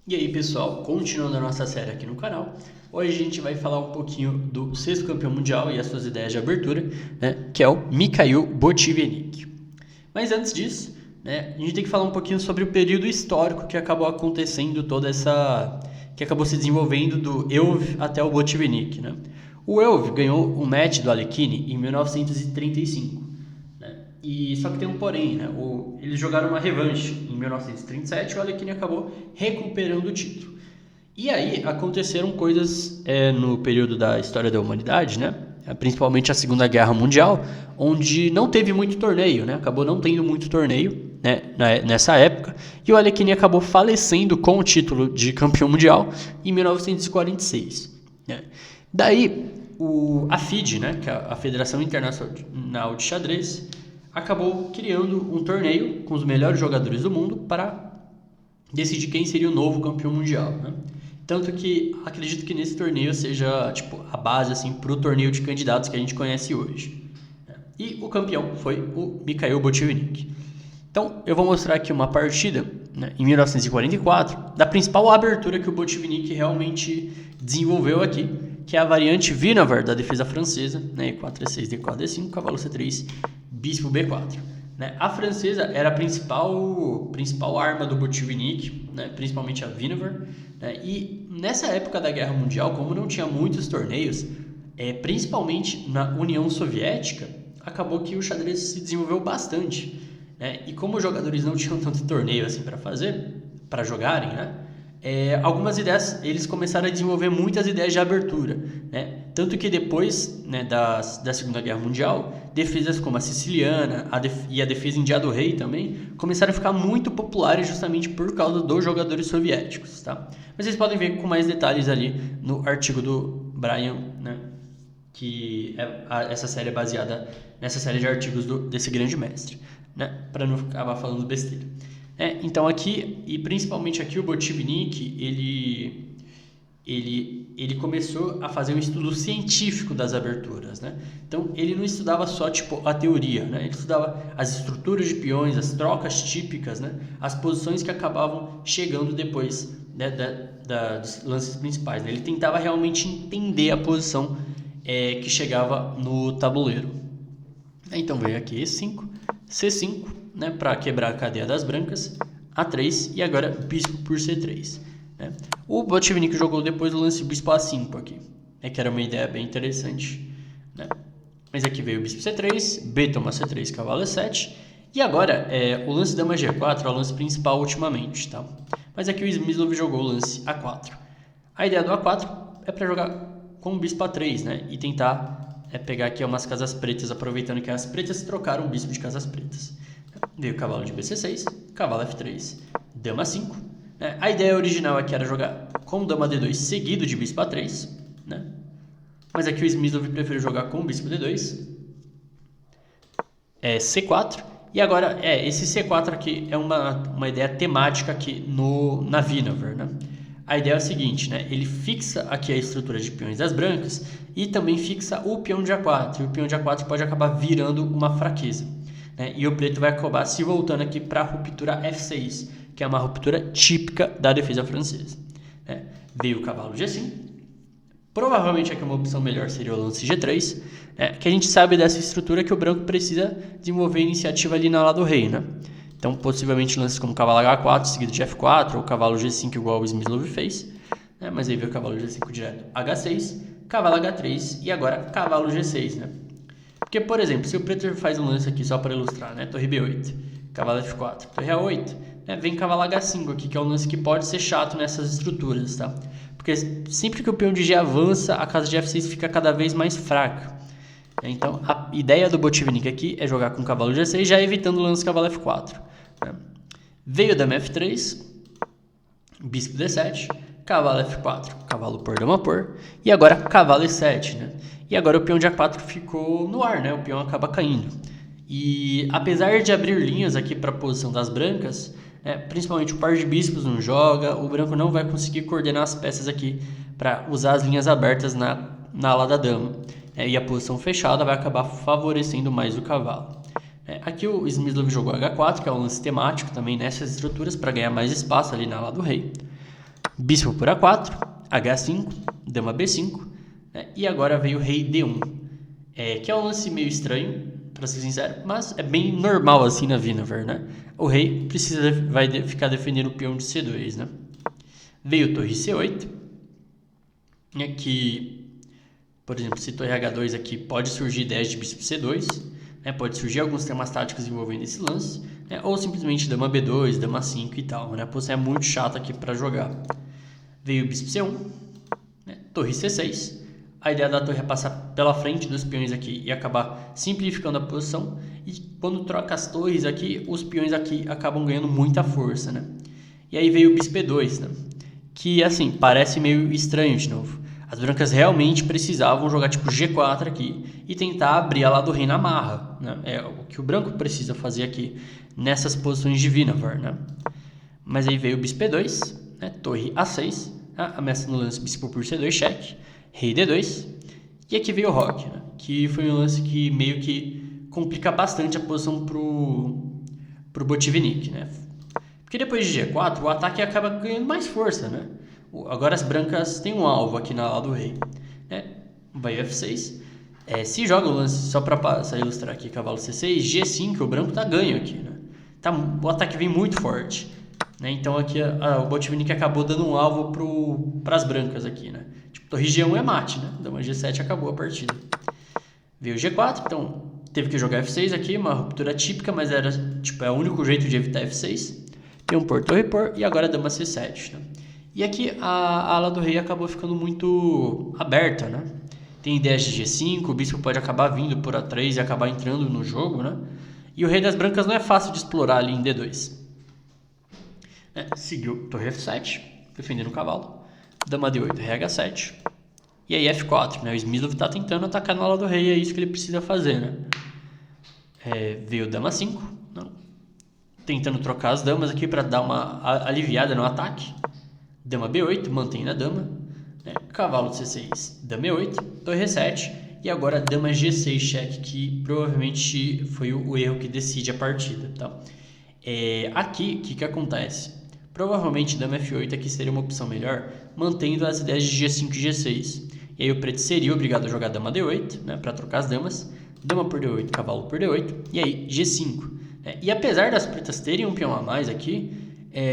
E aí pessoal, continuando a nossa série aqui no canal, hoje a gente vai falar um pouquinho do sexto campeão mundial e as suas ideias de abertura, né, que é o Mikhail Botvinnik. Mas antes disso, né, a gente tem que falar um pouquinho sobre o período histórico que acabou acontecendo, que acabou se desenvolvendo do Elv até o Botvinnik, né? O Elv ganhou o match do Alekhine em 1935. E só que tem um porém, né? Eles jogaram uma revanche em 1937 e o Alekhine acabou recuperando o título. E aí aconteceram coisas no período da história da humanidade, né? Principalmente a Segunda Guerra Mundial, onde não teve muito torneio, né? Acabou não tendo muito torneio, né? Nessa época, e o Alekhine acabou falecendo com o título de campeão mundial em 1946. Né? Daí a FIDE, né? Que é a Federação Internacional de Xadrez, acabou criando um torneio com os melhores jogadores do mundo para decidir quem seria o novo campeão mundial, né? Tanto que acredito que nesse torneio seja tipo a base assim para o torneio de candidatos que a gente conhece hoje. E o campeão foi o Mikhail Botvinnik. Então eu vou mostrar aqui uma partida, né, em 1944 da principal abertura que o Botvinnik realmente desenvolveu aqui, que é a variante Winawer da defesa francesa, né, E4, E6, D4, D5, cavalo C3, bispo B4. Né? A francesa era a principal arma do Botvinnik, né, principalmente a Winawer. Né? E nessa época da Guerra Mundial, como não tinha muitos torneios, principalmente na União Soviética, acabou que o xadrez se desenvolveu bastante. Né? E como os jogadores não tinham tanto torneio assim para jogarem, né? Algumas ideias, eles começaram a desenvolver muitas ideias de abertura, né? Tanto que depois, né, da Segunda Guerra Mundial, defesas como a siciliana e a defesa em Dia do Rei também começaram a ficar muito populares justamente por causa dos jogadores soviéticos, tá? Mas vocês podem ver com mais detalhes ali no artigo do Brian, né, que essa série é baseada nessa série de artigos desse grande mestre, né, para não acabar falando besteira. Então aqui, e principalmente aqui, o Botvinnik, ele começou a fazer um estudo científico das aberturas, né? Então ele não estudava só tipo a teoria, né? Ele estudava as estruturas de peões, as trocas típicas, né? As posições que acabavam chegando depois, né, dos lances principais, né? Ele tentava realmente entender a posição que chegava no tabuleiro. Então veio aqui E5, C5, né, para quebrar a cadeia das brancas, A3 e agora bispo por C3. Né? O Botvinnik jogou depois o lance bispo A5 aqui, que era uma ideia bem interessante. Né? Mas aqui veio o bispo C3, B toma C3, cavalo E7. E agora o lance dama G4 é o lance principal ultimamente. Tá? Mas aqui o Smyslov jogou o lance A4. A ideia do A4 é para jogar com o bispo A3, né? E tentar pegar aqui umas casas pretas, aproveitando que as pretas trocaram o bispo de casas pretas. Veio o cavalo de BC6, cavalo F3, dama 5. Né? A ideia original aqui era jogar com dama D2 seguido de bispo A3. Né? Mas aqui o Smyslov preferiu jogar com bispo D2, C4. E agora, esse C4 aqui é uma ideia temática aqui na Winawer, né? A ideia é o seguinte, né? Ele fixa aqui a estrutura de peões das brancas e também fixa o peão de A4. E o peão de A4 pode acabar virando uma fraqueza. Né? E o preto vai acabar se voltando aqui para a ruptura F6, que é uma ruptura típica da defesa francesa. Né? Veio o cavalo G5. Provavelmente aqui uma opção melhor seria o lance G3, que a gente sabe dessa estrutura que o branco precisa desenvolver iniciativa ali na lado do rei, né? Então, possivelmente lances como cavalo H4 seguido de F4 ou cavalo G5 igual o Smyslov fez, né? Mas aí veio o cavalo G5 direto H6, cavalo H3 e agora cavalo G6, né? Porque, por exemplo, se o preto faz um lance aqui só para ilustrar, né? Torre B8, cavalo F4, torre A8, né? Vem cavalo H5 aqui, que é um lance que pode ser chato nessas estruturas, tá? Porque sempre que o peão de G avança, a casa de F6 fica cada vez mais fraca. Então, a ideia do Botvinnik aqui é jogar com cavalo G6, já evitando o lance cavalo F4. Né? Veio dama F3, bispo D7, cavalo F4, cavalo por dama por, e agora cavalo E7. Né? E agora o peão de A4 ficou no ar, né? O peão acaba caindo. E apesar de abrir linhas aqui para a posição das brancas, principalmente o par de bispos não joga, o branco não vai conseguir coordenar as peças aqui para usar as linhas abertas na ala da dama. E a posição fechada vai acabar favorecendo mais o cavalo. Aqui o Smyslov jogou H4, que é um lance temático também nessas estruturas, para ganhar mais espaço ali na ala do rei. bispo por A4, H5, dama B5, né? E agora veio o rei D1, que é um lance meio estranho, para ser sincero, mas é bem normal assim na Wiener, né? O rei vai ficar defendendo o peão de C2, né? Veio torre C8, né? Que, por exemplo, se torre H2 aqui, pode surgir ideias de bispo C2, né? Pode surgir alguns temas táticos envolvendo esse lance, né? Ou simplesmente dama B2, dama 5 e tal, né? A posição é muito chata aqui para jogar. Veio o bispo C1, né? Torre C6. A ideia da torre é passar pela frente dos peões aqui e acabar simplificando a posição. E quando troca as torres aqui, os peões aqui acabam ganhando muita força, né? E aí veio o bispo E2, né? Que, assim, parece meio estranho de novo. As brancas realmente precisavam jogar tipo G4 aqui e tentar abrir a lá do rei na marra, né? É o que o branco precisa fazer aqui nessas posições de Wiener, né? Mas aí veio o bispo E2, né? Torre A6, ameaça no lance bispo por C2, cheque, rei D2, e aqui veio o roque, né? Que foi um lance que meio que complica bastante a posição pro Botvinnik, né? Porque depois de G4, o ataque acaba ganhando mais força, né? Agora as brancas têm um alvo aqui na ala do rei, né? Vai F6. Se joga o lance, só para ilustrar aqui, cavalo C6, G5, o branco tá ganho aqui, né? O ataque vem muito forte, né? Então aqui o Botvinnik acabou dando um alvo para as brancas aqui, né? Tipo, torre G1 é mate, né? Dama G7 acabou a partida. Veio G4, então teve que jogar F6 aqui, uma ruptura típica, mas era tipo, o único jeito de evitar F6. Tem um por, torre por, e agora dama C7, né? E aqui a ala do rei acabou ficando muito aberta, né? Tem ideias de G5, o bispo pode acabar vindo por A3 e acabar entrando no jogo, né? E o rei das brancas não é fácil de explorar ali em D2. Seguiu torre F7, defendendo o cavalo. Dama D8, rei H7. E aí F4, né? O Smyslov tá tentando atacar na ala do rei, é isso que ele precisa fazer, né? Veio dama 5, não. Tentando trocar as damas aqui para dar uma aliviada no ataque. Dama B8, mantém na dama, né? Cavalo C6, dama E8, torre E7 e agora dama G6 cheque, que provavelmente foi o erro que decide a partida, tá? Aqui, o que acontece? Provavelmente dama F8 aqui seria uma opção melhor, mantendo as ideias de G5 e G6. E aí o preto seria obrigado a jogar dama D8, né, para trocar as damas, dama por D8, cavalo por D8, e aí G5. Né? E apesar das pretas terem um peão a mais aqui,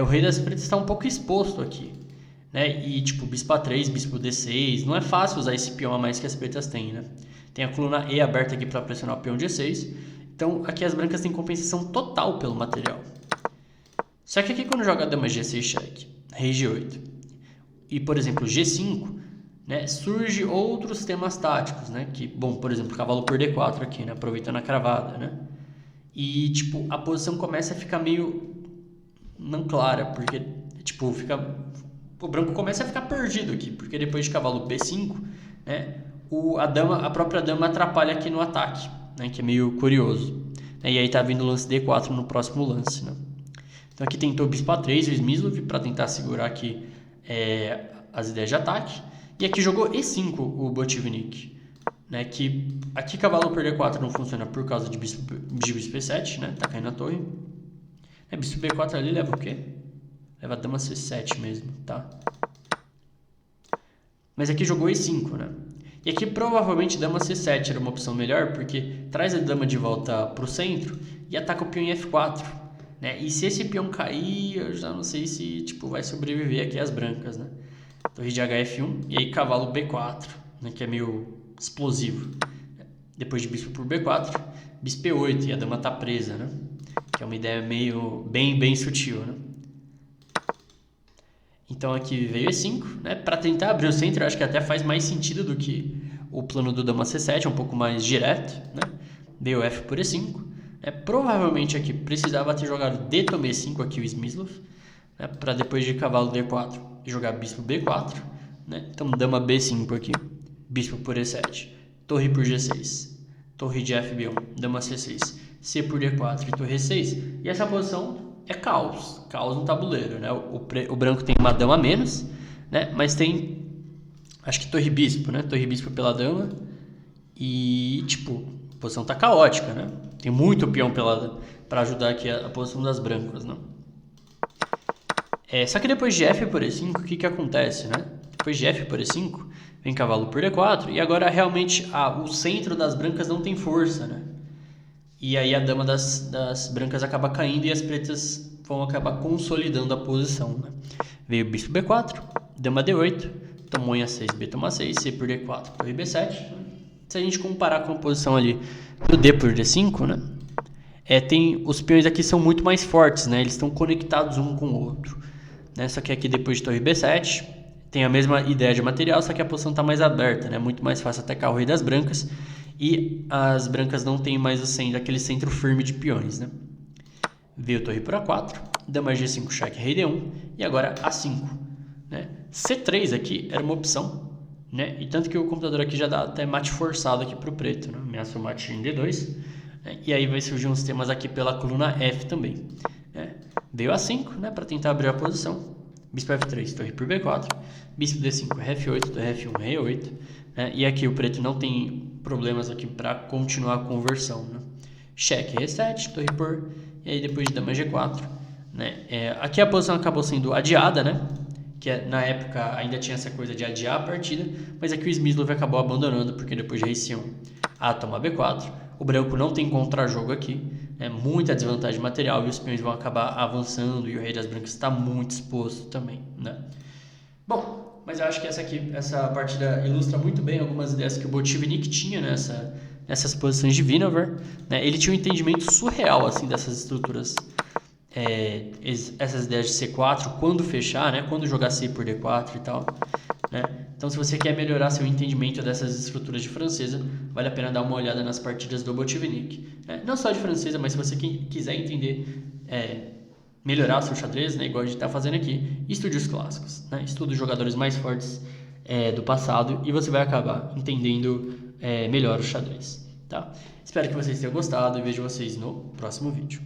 o rei das pretas está um pouco exposto aqui, né? E tipo, bispo A3, bispo D6, não é fácil usar esse peão a mais que as pretas têm, né? Tem a coluna E aberta aqui para pressionar o peão G6, então aqui as brancas têm compensação total pelo material. Só que aqui quando joga a dama G6 cheque, rei G8, e por exemplo G5, né, surge outros temas táticos, né? Que, bom, por exemplo, cavalo por D4 aqui, né? Aproveitando a cravada, né? E tipo, a posição começa a ficar meio não clara, porque tipo, o branco começa a ficar perdido aqui, porque depois de cavalo B5, né, a própria dama atrapalha aqui no ataque, né, que é meio curioso. E aí tá vindo o lance D4 no próximo lance, né? Então aqui tentou bispo A3 o Smyslov para tentar segurar aqui as ideias de ataque. E aqui jogou E5 o Botvinnik, né, que aqui cavalo por D4 não funciona por causa de bispo B7, né, tá caindo na torre. Bispo B4 ali leva o quê? Leva dama C7 mesmo, tá? Mas aqui jogou E5, né? E aqui provavelmente dama C7 era uma opção melhor, porque traz a dama de volta pro centro e ataca o peão em F4, né? E se esse peão cair, eu já não sei se tipo, vai sobreviver aqui as brancas, né? Torre de HF1 e aí cavalo B4, né? Que é meio explosivo. Depois de bispo por B4, bispo E8 e a dama tá presa, né? Que é uma ideia meio bem sutil, né? Então aqui veio E5, né? Para tentar abrir o centro, eu acho que até faz mais sentido do que o plano do dama C7, é um pouco mais direto, né? Veio F por E5, né? Provavelmente aqui precisava ter jogado D toma E5 aqui o Smyslov, né? Para depois de cavalo D4 jogar bispo B4, né? Então dama B5 aqui, bispo por E7, torre por G6, torre de FB1, dama C6, C por D4 e torre E6, e essa posição é caos no tabuleiro, né? O branco tem uma dama a menos, né? Mas tem, acho que torre bispo, né? Torre bispo pela dama e, tipo, a posição tá caótica, né? Tem muito peão para ajudar aqui a posição das brancas, né? Só que depois de F por E5, o que acontece, né? Depois de F por E5, vem cavalo por D4, e agora realmente o centro das brancas não tem força, né? E aí a dama das brancas acaba caindo e as pretas vão acabar consolidando a posição, né? Veio bispo B4, dama D8, tomou em A6, B toma 6, C por D4, torre B7. Se a gente comparar com a posição ali do D por D5, né? Os peões aqui são muito mais fortes, né? Eles estão conectados um com o outro, né? Só que aqui depois de torre B7 tem a mesma ideia de material, só que a posição está mais aberta, né? Muito mais fácil atacar o rei das brancas e as brancas não têm mais aquele centro firme de peões, né? Veio torre por A4, dama G5, cheque, rei D1 e agora A5, né? C3 aqui era uma opção, né? E tanto que o computador aqui já dá até mate forçado aqui para o preto, né? Ameaça o mate em D2, né? E aí vai surgir uns temas aqui pela coluna F também, né? Veio A5, né? Para tentar abrir a posição. Bispo F3, torre por B4, bispo D5, F8, torre F1, rei 8, né? E aqui o preto não tem problemas aqui para continuar a conversão, né? Cheque, Ré7, torre por, e aí depois de dama G4, né? Aqui a posição acabou sendo adiada, né? Que na época ainda tinha essa coisa de adiar a partida, mas aqui o Smyslov acabou abandonando, porque depois de rei C1, A toma B4, o branco não tem contra-jogo aqui, muita desvantagem material e os peões vão acabar avançando e o rei das brancas está muito exposto também, né? Bom, mas eu acho que essa partida ilustra muito bem algumas ideias que o Botvinnik tinha nessas posições de Vinover, né? Ele tinha um entendimento surreal assim dessas estruturas, essas ideias de C4, quando fechar, né? Quando jogar C por D4 e tal, né? Então, se você quer melhorar seu entendimento dessas estruturas de francesa, vale a pena dar uma olhada nas partidas do Botvinnik, né? Não só de francesa, mas se você quiser entender, melhorar o seu xadrez, né? Igual a gente está fazendo aqui, estude os clássicos, né? Estude os jogadores mais fortes do passado e você vai acabar entendendo melhor o xadrez, tá? Espero que vocês tenham gostado e vejo vocês no próximo vídeo.